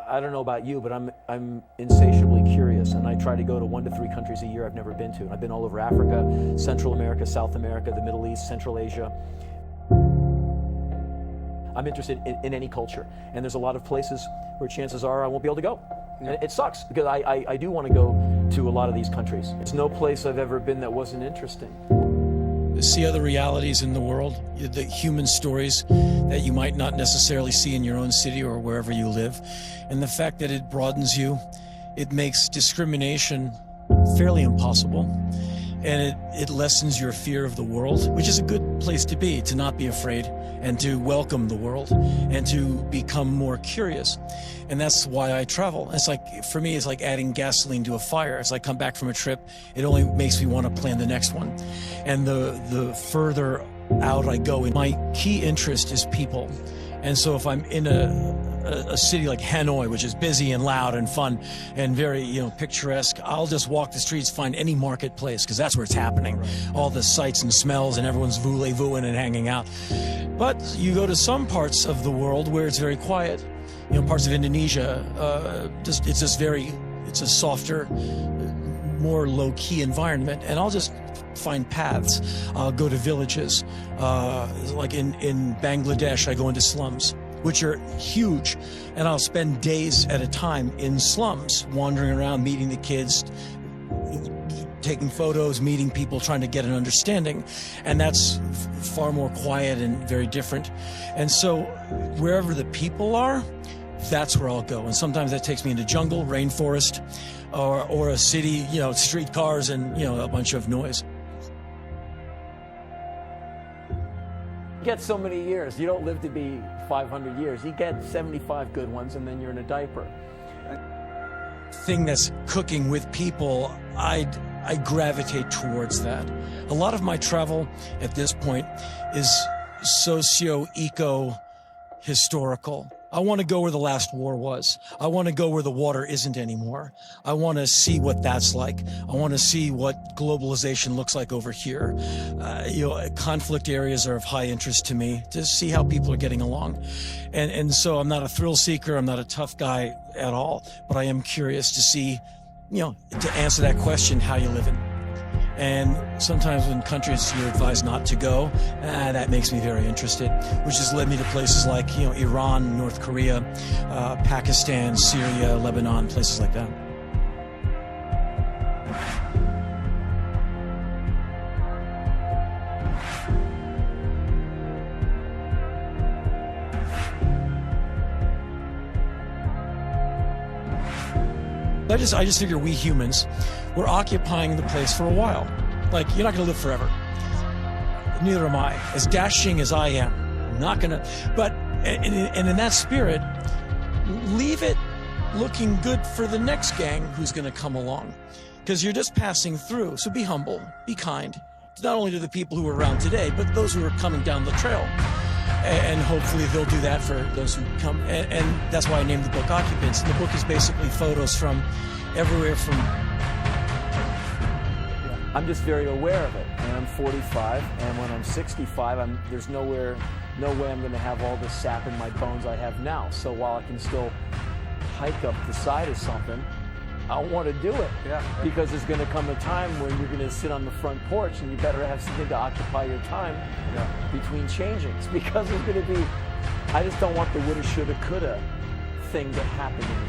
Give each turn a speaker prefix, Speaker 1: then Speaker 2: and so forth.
Speaker 1: I don't know about you, but I'm insatiably curious, and I try to go to 1 to 3 countries a year I've never been to. And I've been all over Africa, Central America, South America, the Middle East, Central Asia. I'm interested in any culture, and there's a lot of places where chances are I won't be able to go. And it sucks, because I do want to go to a lot of these countries. There's no place I've ever been that wasn't interesting.
Speaker 2: See other realities in the world, the human stories that you might not necessarily see in your own city or wherever you live. And the fact that it broadens you, it makes discrimination fairly impossible. And it lessens your fear of the world, which is a good place to be, to not be afraid and to welcome the world and to become more curious. And that's why I travel. It's like, for me, it's like adding gasoline to a fire. As I come back from a trip, it only makes me want to plan the next one. And the further out I go, my key interest is people. And so if I'm in a city like Hanoi, which is busy and loud and fun and very, picturesque, I'll just walk the streets, find any marketplace, because that's where it's happening. All the sights and smells, and everyone's voulez-vouing and hanging out. But you go to some parts of the world where it's very quiet. Parts of Indonesia, it's a softer, more low-key environment, and I'll just find paths. I'll go to villages. Like in Bangladesh, I go into slums, which are huge, and I'll spend days at a time in slums, wandering around, meeting the kids, taking photos, meeting people, trying to get an understanding. And that's far more quiet and very different. And so wherever the people are, that's where I'll go. And sometimes that takes me into jungle, rainforest, or a city, street cars and, a bunch of noise.
Speaker 1: You get so many years. You don't live to be 500 years. You get 75 good ones, and then you're in a diaper.
Speaker 2: Thing that's cooking with people, I gravitate towards that. A lot of my travel at this point is socio-eco-historical. I want to go where the last war was. I want to go where the water isn't anymore. I want to see what that's like. I want to see what globalization looks like over here. Conflict areas are of high interest to me, to see how people are getting along. And so I'm not a thrill seeker. I'm not a tough guy at all, but I am curious to see, to answer that question, how you living. And sometimes when countries you're advised not to go, that makes me very interested, which has led me to places like, Iran, North Korea, Pakistan, Syria, Lebanon, places like that. I just figure we humans, we're occupying the place for a while. Like, you're not going to live forever. Neither am I. As dashing as I am, I'm not going to. But, and in that spirit, leave it looking good for the next gang who's going to come along. Because you're just passing through. So be humble, be kind. Not only to the people who are around today, but those who are coming down the trail. And hopefully they'll do that for those who come. And that's why I named the book Occupants. And the book is basically photos from everywhere from...
Speaker 1: I'm just very aware of it. And I'm 45, and when I'm 65, there's no way I'm going to have all the sap in my bones I have now. So while I can still hike up the side of something, I want to do it. Because there's going to come a time when you're going to sit on the front porch, and you better have something to occupy your time between changings. Because there's going to be, I just don't want the woulda, shoulda, coulda thing to happen to me.